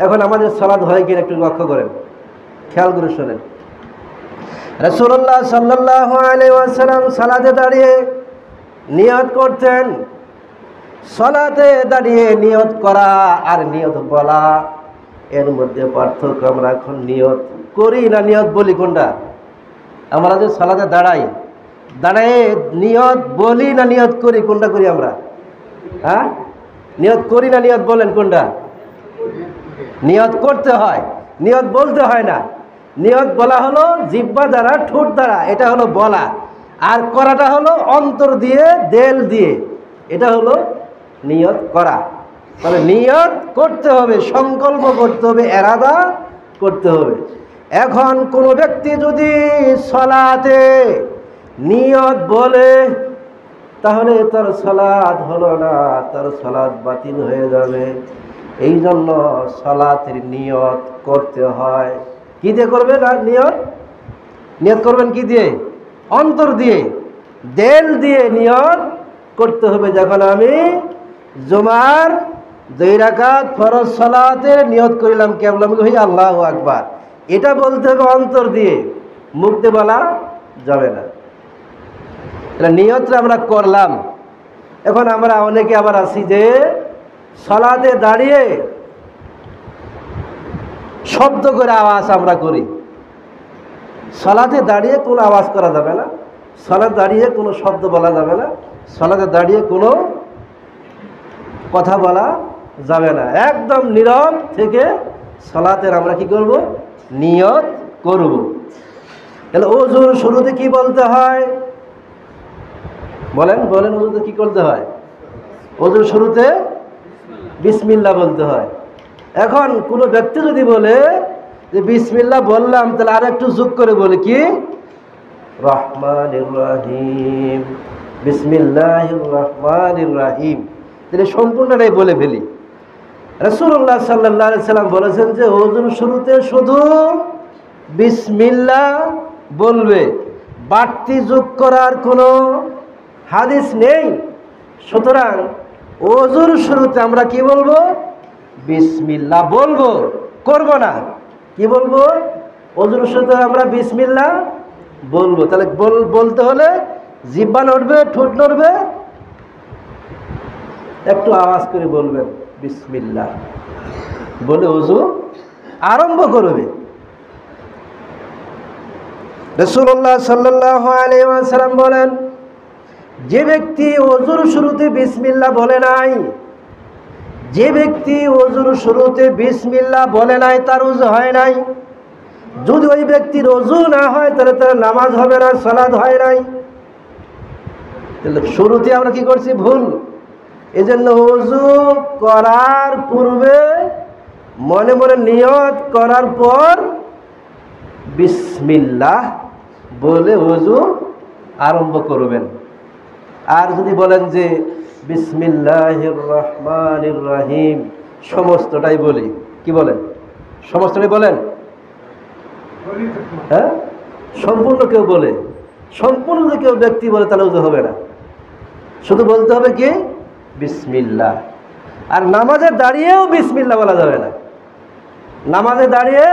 এখন আমাদের সালাত হয় কিনা একটু লক্ষ্য করেন, খেয়াল করে শোনেন। রাসূলুল্লাহ সাল্লাল্লাহু আলাইহি ওয়াসাল্লাম সালাতে দাঁড়িয়ে নিয়ত করতেন। সালাতে দাঁড়িয়ে নিয়ত করা আর নিয়ত বলা এর মধ্যে পার্থক্য। আমরা এখন নিয়ত করি না নিয়ত বলি কোনটা? আমরা যে সালাতে দাঁড়ায় নিয়ত বলি না নিয়ত করি, কোনটা করি আমরা? হ্যাঁ, নিয়ত করি না নিয়ত বলেন কোনটা? নিয়ত করতে হয়, নিয়ত বলতে হয় না। নিয়ত বলা হলো জিহ্বা দ্বারা, ঠোঁট দ্বারা, এটা হলো বলা। আর করাটা হলো অন্তর দিয়ে, দেল দিয়ে, এটা হলো নিয়ত করা। তাহলে নিয়ত করতে হবে, সংকল্প করতে হবে, এরাদা করতে হবে। এখন কোনো ব্যক্তি যদি সালাতে নিয়ত বলে তাহলে তার সালাত হলো না, তার সালাত বাতিল হয়ে যাবে। এই জন্য সালাতের নিয়ত করতে হয়। কি দিয়ে করবেন? আর নিয়ত করবেন কি দিয়ে? অন্তর দিয়ে, দেল দিয়ে নিয়ত করতে হবে। যখন আমি জুমার 2 রাকাত ফরজ সালাতের নিয়ত করিলাম, কিবলামুখী হয়ে আল্লাহু আকবার, এটা বলতে হবে অন্তর দিয়ে, মুখ দিয়ে বলা যাবে না। এটা নিয়তটা আমরা করলাম। এখন আমরা অনেকে আবার আছি যে সালাতে দাঁড়িয়ে শব্দ করে আওয়াজ আমরা করি। সালাতে দাঁড়িয়ে কোনো আওয়াজ করা যাবে না, সালাতে দাঁড়িয়ে কোনো শব্দ বলা যাবে না, সালাতে দাঁড়িয়ে কোনো কথা বলা যাবে না। একদম নীরব থেকে সালাতের আমরা কি করব? নিয়ত করব। তাহলে ওযুর শুরুতে কি বলতে হয়? বলেন ওযুতে কি করতে হয়? ওযুর শুরুতে বিসমিল্লাহ বলতে হয়। এখন কোনো ব্যক্তি যদি বলে যে বিসমিল্লাহ বললাম, তাহলে আর একটু যোগ করে বলে কি? রহমানির রহিম, বিসমিল্লাহির রহমানির রহিম, তাহলে সম্পূর্ণটাই বলে ফেলি। রাসূলুল্লাহ সাল্লাল্লাহু আলাইহি সাল্লাম বলেছেন যে ওযুর শুরুতে শুধু বিসমিল্লাহ বলবে, বাড়তি যোগ করার কোনো হাদিস নেই। সুতরাং ওযুর শুরুতে আমরা কি বলবো? বিসমিল্লাহ বলবো, করব না। কি বলবো? ওযুর শুরুতে আমরা বিসমিল্লাহ বলবো। তাহলে বলতে হলে জিহ্বা নড়বে, ঠোঁট নড়বে, একটু আওয়াজ করে বলবেন বিসমিল্লাহ বলে ওযু আরম্ভ করবে। রাসূলুল্লাহ সাল্লাল্লাহু আলাইহি ওয়াসাল্লাম বলেন, যে ব্যক্তি ওযুর শুরুতে বিসমিল্লাহ বলে নাই, যে ব্যক্তি ওযুর শুরুতে বিসমিল্লাহ বলে নাই, তার ওযু হয় নাই। যদি ওই ব্যক্তির ওযু না হয় তাহলে তার নামাজ হবে না, সালাত হয় নাই। তাহলে শুরুতে আমরা কি করছি? ভুল। এজন্য ওযু করার পূর্বে মনে মনে নিয়ত করার পর বিসমিল্লাহ বলে ওযু আরম্ভ করবেন। আর যদি বলেন যে বিসমিল্লাহির রহমানির রহিম, সমস্তটাই বলি, কি বলেন? সমস্তটাই বলেন? হ্যাঁ, সম্পূর্ণ কেউ বলে, সম্পূর্ণ যদি কেউ ব্যক্তি বলে তাহলে ওযু হবে না। শুধু বলতে হবে কি? বিসমিল্লাহ। আর নামাজে দাঁড়িয়েও বিসমিল্লাহ বলা যাবে না। নামাজে দাঁড়িয়ে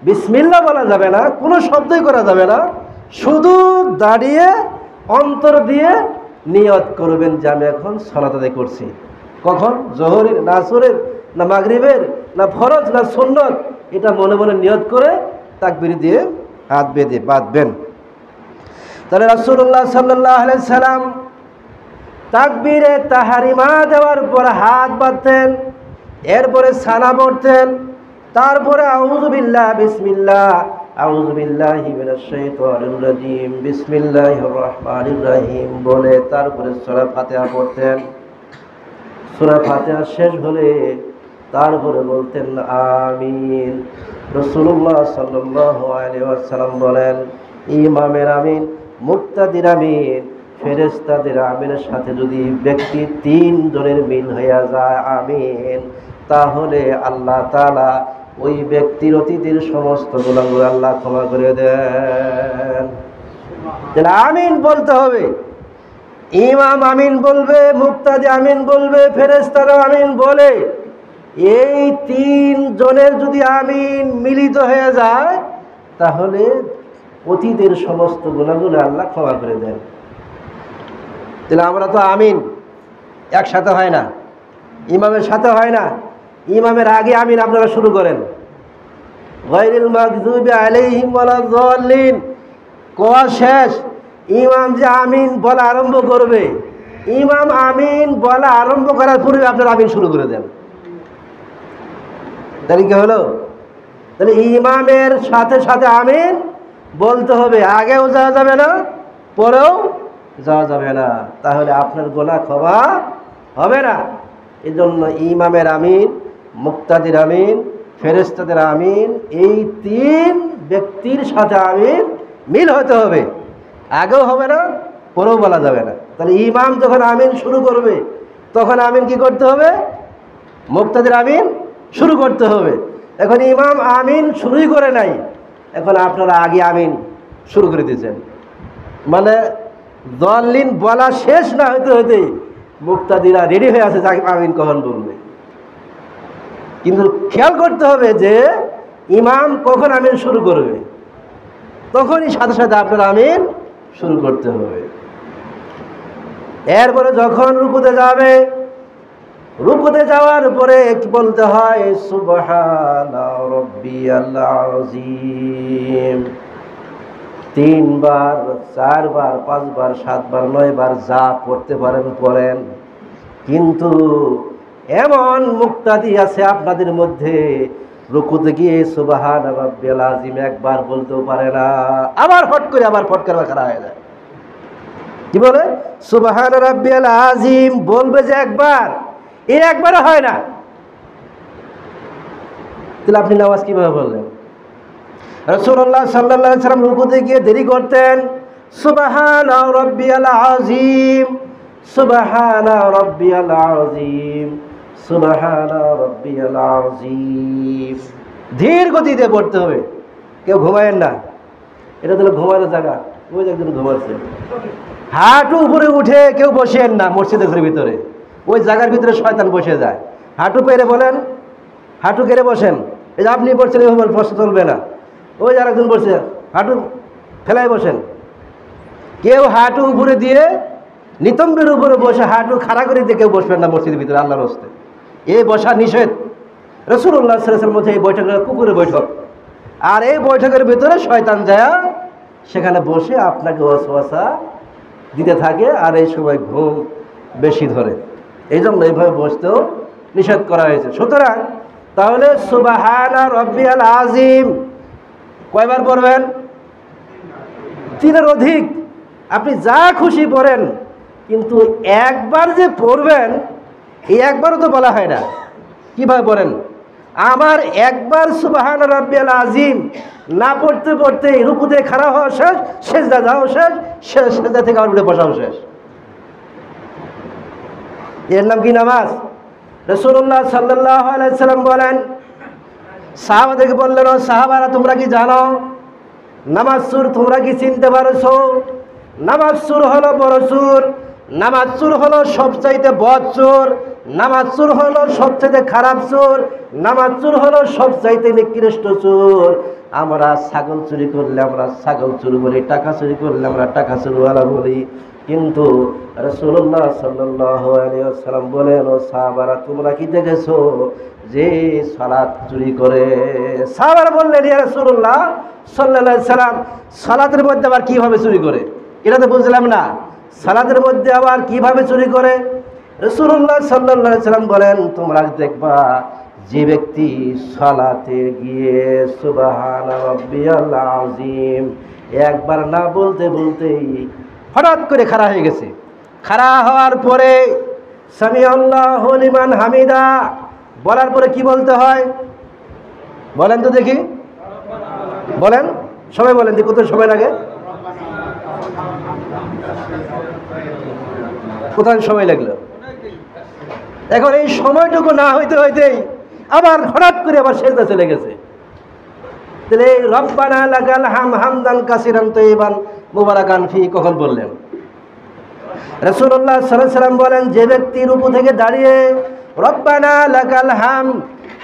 বিসমিল্লাহ বলা যাবে না, কোনো শব্দই করা যাবে না। শুধু দাঁড়িয়ে অন্তর দিয়ে নিয়ত করবেন যে আমি এখন সালাত আদায় করছি। কখন? জোহরের, না আসরের, না মাগরিবের, না ফরজ, না সুন্নত, এটা মনে মনে নিয়ত করে তাকবীর দিয়ে হাত বেঁধে বাঁধবেন। তাহলে রাসূলুল্লাহ সাল্লাল্লাহু আলাইহি সাল্লাম তাকবীরে তাহরিমা দেওয়ার পর হাত বাঁধতেন, এরপরে সানা পড়তেন, তারপরে আউযু বিল্লাহ, বিসমিল্লাহ, আউযু বিল্লাহি মিনাশ শাইতানির রাজিম, বিসমিল্লাহির রহমানির রহিম বলে তারপরে সূরা ফাতিহা পড়তেন। সূরা ফাতিহা শেষ হলে তারপরে বলতেন আমিন। রাসূলুল্লাহ সাল্লাল্লাহু আলাইহি ওয়াসাল্লাম বলেন, ইমামের আমিন, মুক্তাদির আমিন, ফেরেশতাদের আমিনের সাথে যদি ব্যক্তি 3 জনের মিল হইয়া যায় আমিন, তাহলে আল্লাহ তাআলা ওই ব্যক্তির অতীতের সমস্ত গুনাহগুলো আল্লাহ ক্ষমা করে দেন। তাহলে আমিন বলতে হবে। ইমাম আমিন বলবে, মুক্তাদি আমিন বলবে, ফেরেশতারা আমিন বলে। এই 3 জন দুজনের যদি আমিন মিলিত হয়ে যায় তাহলে অতীতের সমস্ত গুনাহগুলো আল্লাহ ক্ষমা করে দেন। তাহলে আমরা তো আমিন একসাথে হয় না, ইমামের সাথে হয় না, ইমামের আগে আমিন আপনারা শুরু করেন। গায়রিল মাগযুবি আলাইহিম ওয়ালাদ-দাল্লিন কোয়া শেষ, ইমাম যে আমিন বলা আরম্ভ করবে, ইমাম আমিন বলা আরম্ভ করার পূর্বে আপনারা আমিন শুরু করে দেন। তাহলে কি হলো? তাহলে ইমামের সাথে সাথে আমিন বলতে হবে, আগেও যাওয়া যাবে না, পরেও যাওয়া যাবে না, তাহলে আপনার গুনাহ ক্ষমা হবে না। এই জন্য ইমামের আমিন, মুক্তাদির আমিন, ফেরেশতাদের আমিন, এই তিন ব্যক্তির সাথে আমিন মিল হতে হবে, আগেও হবে না, পরেও বলা যাবে না। তাহলে ইমাম যখন আমিন শুরু করবে তখন আমিন কি করতে হবে? মুক্তাদির আমিন শুরু করতে হবে। এখন ইমাম আমিন শুরুই করে নাই, এখন আপনারা আগে আমিন শুরু করে দিয়েছেন, মানে দলিন বলা শেষ না হইতে হইতেই মুক্তাদিরা রেডি হয়ে আছে আমিন কখন বলবে। কিন্তু খেয়াল করতে হবে যে ইমাম কখন আমিন শুরু করবে, তখনই সাথে সাথে আপনার আমিন শুরু করতে হবে। এরপরে যখন রুকুতে যাবে, রুকুতে যাওয়ার পরে কি বলতে হয়? সুবহানা রাব্বিয়াল আযীম। 3 বার, 4 বার, 5 বার, 7 বার, 9 বার যা পড়তে পারেন পড়েন। কিন্তু এমন মুক্তাদি আছে আপনাদের মধ্যে, রুকুতে গিয়ে সুবহানা রাব্বিয়াল আযীম একবার বলতেও পারে না, আবার ফট করে খাড়া হয়ে যায়। কি বলে? সুবহানা রাব্বিয়াল আযীম বলবে যে একবার, এই একবারও হয় না। তাহলে আপনি নামাজ কিভাবে বললেন? রাসূলুল্লাহ সাল্লাল্লাহু আলাইহি ওয়াসাল্লাম রুকুতে গিয়ে দেরি করতেন, সুবহানা রাব্বিয়াল আযীম, সুবহানা রাব্বিয়াল আযীম, সুবহানা রাব্বিয়াল আযীম, ধীর গতিতে পড়তে হবে। কেউ ঘুমায়েন না, এটা তো ঘুমানোর জায়গা, ওই একজন ঘুমাচ্ছে। হাঁটু উপরে উঠে কেউ বসেন না মসজিদের ভিতরে, ওই জায়গার ভিতরে শয়তান বসে যায়। হাঁটু পেরে বলেন, হাঁটু কেড়ে বসেন, এই যে আপনি বসছেন এভাবে বসে চলবে না, ওই আর একজন বসে হাঁটু ফেলাই বসেন। কেউ হাঁটু উপরে দিয়ে নিতম্বের উপরে বসে হাঁটু খাড়া করে দিয়ে কেউ বসবেন না মসজিদের ভিতরে, আল্লাহর রাস্তে এই বসা নিষেধ। রাসূলুল্লাহ সাল্লাল্লাহু আলাইহি ওয়াসাল্লাম মধ্যে এই বৈঠকটা কুকুরের বৈঠক, আর এই বৈঠকের ভিতরে শয়তান যায় সেখানে বসে আপনাকে ওয়াসওয়াসা দিতে থাকে, আর এই সময় ঘুম বেশি ধরে। এই জন্য এইভাবে বসতেও নিষেধ করা হয়েছে। সুতরাং তাহলে সুবহানা রাব্বিয়াল আযীম কয়বার পড়বেন? 3-এর অধিক, আপনি যা খুশি পড়েন, কিন্তু একবার যে পড়বেন এই একবারও তো বলা হয় না। কিভাবে পড়েন? আমার একবার সুবহানা রাব্বিয়াল আযীম না পড়তে পড়তে রুকুতে খাড়া হওয়া শেষ, সেজদা যাওয়া শেষ, সেজদা থেকে আবার উঠে বসাও শেষ। এর নাম কি নামাজ? রাসূলুল্লাহ সাল্লাল্লাহু আলাইহি ওয়াসাল্লাম বলেন, সাহাবাদেরকে বললেন, ও সাহাবারা তোমরা কি জানো নামাজ সুর তোমরা কি চিনতে পারছো? নামাজ সুর হলো বড় সুর, নামাজ সুর হলো সবচাইতে বদ সুর, নামাজ সুর হলো সবচাইতে খারাপ সুর, নামাজ সুর হলো সবচাইতে নিকৃষ্ট সুর। আমরা ছাগল চুরি করলে আমরা ছাগল চুরি বলি, টাকা চুরি করলে আমরা টাকা চুরিওয়ালা বলি, কিন্তু রাসূলুল্লাহ সাল্লাল্লাহু আলাইহি ওয়াসাল্লাম বলেন, ও সাহাবারা তোমরা কি দেখেছো যে সালাত চুরি করে? সাহাবারা বললেন, ইয়া রাসূলুল্লাহ সাল্লাল্লাহু আলাইহি ওয়াসাল্লাম সালাতের মধ্যে আবার কিভাবে চুরি করে? এটা তো বুঝলাম না, সালাতের মধ্যে আবার কিভাবে চুরি করে? রাসূলুল্লাহ সাল্লাল্লাহু আলাইহি ওয়াসাল্লাম বলেন, তোমরা দেখবা যে ব্যক্তি সালাতে গিয়ে সুবহানা রাব্বিয়াল আযীম একবার না বলতে বলতেই হঠাৎ করে খাড়া হয়ে গেছে, খাড়া হওয়ার পরে সামিআল্লাহু লিমান হামিদা বলার পরে কি বলতে হয় বলেন তো দেখি, বলেন সবাই বলেন, কত সময় লাগে? কোথায় সময় লাগলো? এখন এই সময়টুকু না হইতে হইতেই আবার হঠাৎ করে আবার সেজদা চলে গেছে। তাহলে রব্বানা লাকাল হামদান কাসিরান তাইয়িবান মুবারাকান ফি কখন বললেন? রাসূলুল্লাহ সাল্লাল্লাহু আলাইহি ওয়াসাল্লাম বলেন, যে ব্যক্তি রুকু থেকে দাঁড়িয়ে রব্বানা লাকাল হাম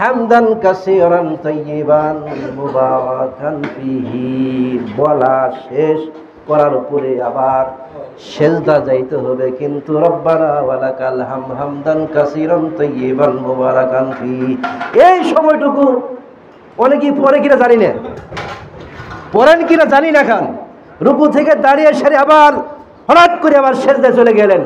হামদান কাসীরান তাইয়িবান মুবারাকান ফীহি, বলা শেষ করার উপরে আবার সেজদা যাইতে হবে, কিন্তু রব্বানা ওয়ালাকাল হামদান কাসীরান তাইয়িবান মুবারাকান ফীহি। এই সময়টুকু অনেকেই পড়ে কিনা জানি না, পড়েন কিনা জানি না, খান রুকু থেকে দাঁড়িয়ে সেরে আবার হঠাৎ করে আবার সেজদায় চলে গেলেন।